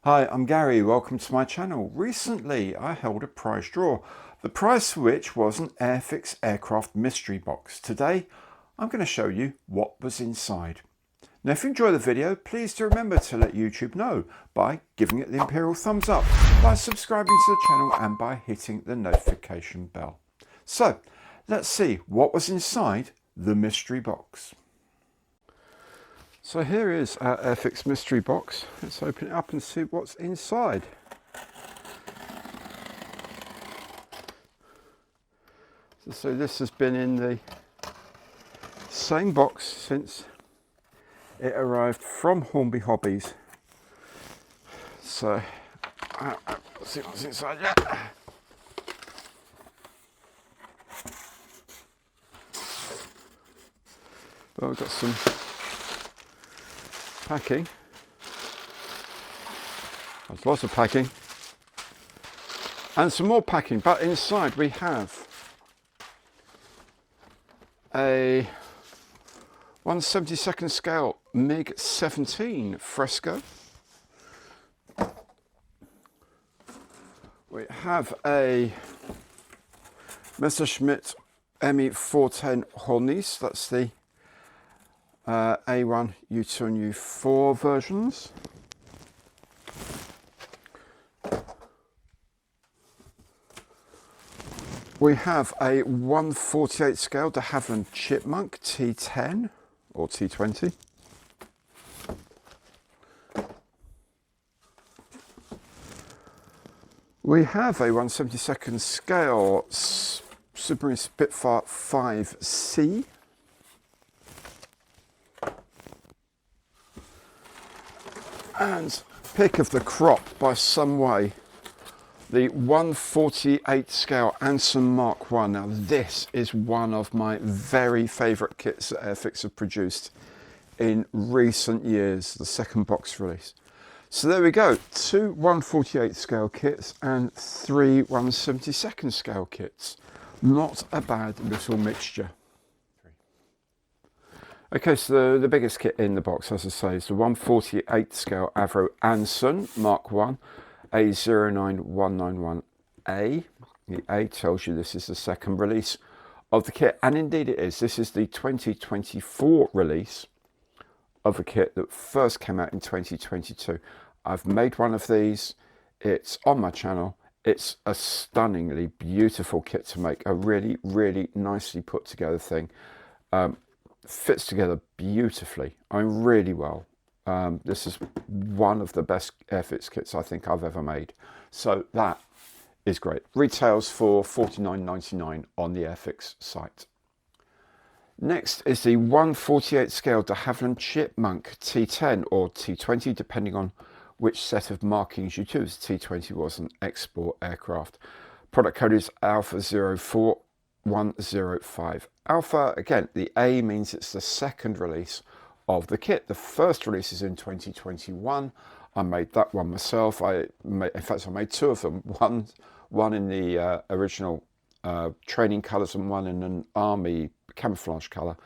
Hi, I'm Gary. Welcome to my channel. Recently, I held a prize draw, the prize for which was an Airfix aircraft mystery box. Today, I'm going to show you what was inside. Now, if you enjoy the video, please do remember to let YouTube know by giving it the imperial thumbs up, by subscribing to the channel, and by hitting the notification bell. So, let's see what was inside the mystery box. So here is our Airfix mystery box. Let's open it up and see what's inside. So this has been in the same box since it arrived from Hornby Hobbies. So let's see what's inside yet. Well, we've got some packing. There's lots of packing and some more packing, but inside we have a 1/72 scale MiG-17 Fresco. We have a Messerschmitt Me 410 Hornice. That's the A1, U2 and U4 versions. We have a 1/48 scale de Havilland Chipmunk T10 or T20. We have a 1/72 scale Submarine Spitfire 5C. And pick of the crop by some way, the 1/48 scale Anson Mark 1. Now this is one of my very favourite kits that Airfix have produced in recent years, the second box release. So there we go, 2 1/48 scale kits and 3 1/72 scale kits. Not a bad little mixture. Okay, so the biggest kit in the box, as I say, is the 1/48 scale Avro Anson Mark 1 A09191A. The A tells you this is the second release of the kit, and indeed it is. This is the 2024 release of a kit that first came out in 2022. I've made one of these. It's on my channel. It's a stunningly beautiful kit to make. A really, really nicely put together thing. Fits together beautifully. Really well. This is one of the best Airfix kits I think I've ever made. So that is great. Retails for $49.99 on the Airfix site. Next is the 1/48 scale de Havilland Chipmunk T10 or T20, depending on which set of markings you choose. T20 was an export aircraft. Product code is Alpha 04105. Alpha, again, the A means it's the second release of the kit. The first release is in 2021. I made that one myself. In fact, I made two of them. One in the original training colours and one in an army camouflage colour.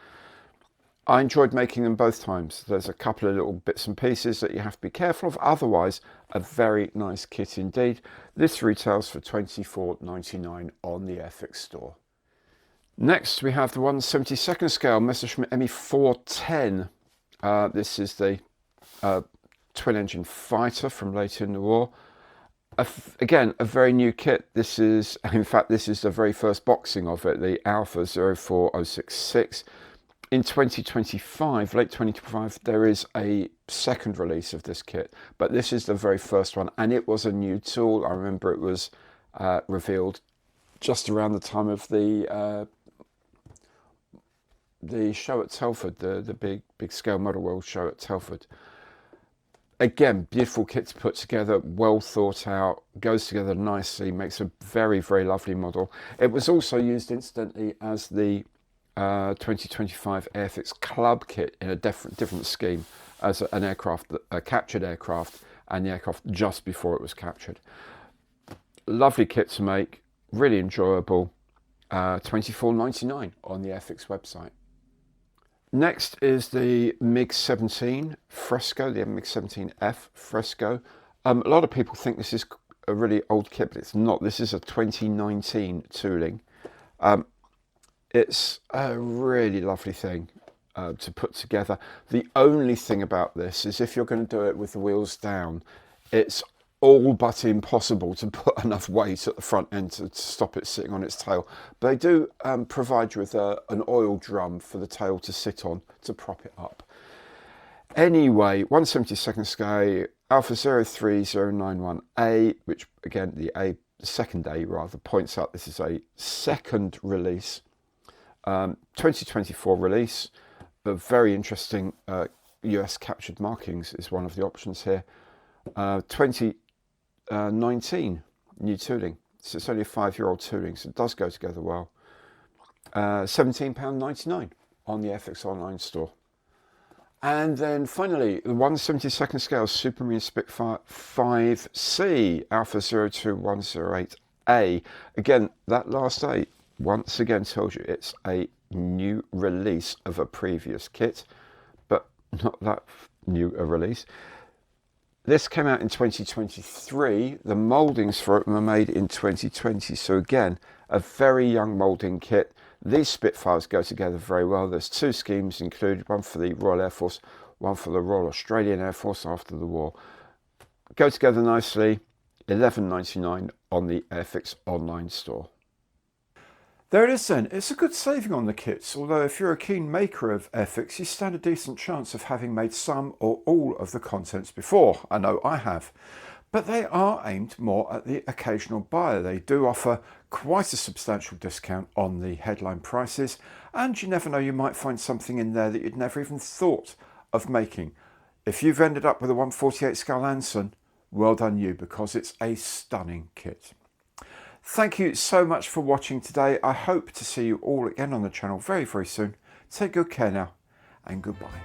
I enjoyed making them both times. There's a couple of little bits and pieces that you have to be careful of. Otherwise, a very nice kit indeed. This retails for $24.99 on the Airfix store. Next, we have the 1/72 scale Messerschmitt Me 410. This is the twin-engine fighter from later in the war. Again, a very new kit. This is, in fact, this is the very first boxing of it, the Alpha 04066. In 2025, late 2025, there is a second release of this kit, but this is the very first one, and it was a new tool. I remember it was revealed just around the time of the show at Telford, the big scale model world show at Telford. Again, beautiful kit to put together, well thought out, goes together nicely, makes a very, very lovely model. It was also used incidentally as the 2025 Airfix Club kit in a different scheme as an aircraft, a captured aircraft, and the aircraft just before it was captured. Lovely kit to make, really enjoyable. $24.99 on the Airfix website. Next is the MiG-17 Fresco, the MiG-17F Fresco. A lot of people think this is a really old kit, but it's not. This is a 2019 tooling. It's a really lovely thing to put together. The only thing about this is if you're going to do it with the wheels down, it's all but impossible to put enough weight at the front end to stop it sitting on its tail. But they do provide you with an oil drum for the tail to sit on to prop it up. Anyway, 1/72 scale, Alpha 03091A, which again, the second A rather, points out this is a second release, 2024 release. A very interesting US captured markings is one of the options here. 2019 new tooling, so it's only a 5-year-old tooling, so it does go together well. £17.99 on the Airfix online store. And then finally, the 1/72 scale Supermarine Spitfire 5C, Alpha 02108A. Again, that last A once again tells you it's a new release of a previous kit, but not that new a release. This came out in 2023. The mouldings for it were made in 2020. So again, a very young moulding kit. These Spitfires go together very well. There's 2 schemes included, one for the Royal Air Force, one for the Royal Australian Air Force after the war. Go together nicely. $11.99 on the Airfix online store. There it is then. It's a good saving on the kits, although if you're a keen maker of Airfix, you stand a decent chance of having made some or all of the contents before. I know I have. But they are aimed more at the occasional buyer. They do offer quite a substantial discount on the headline prices, and you never know, you might find something in there that you'd never even thought of making. If you've ended up with a 1/48 scale Anson, well done you, because it's a stunning kit. Thank you so much for watching today. I hope to see you all again on the channel very, very soon. Take good care now, and goodbye.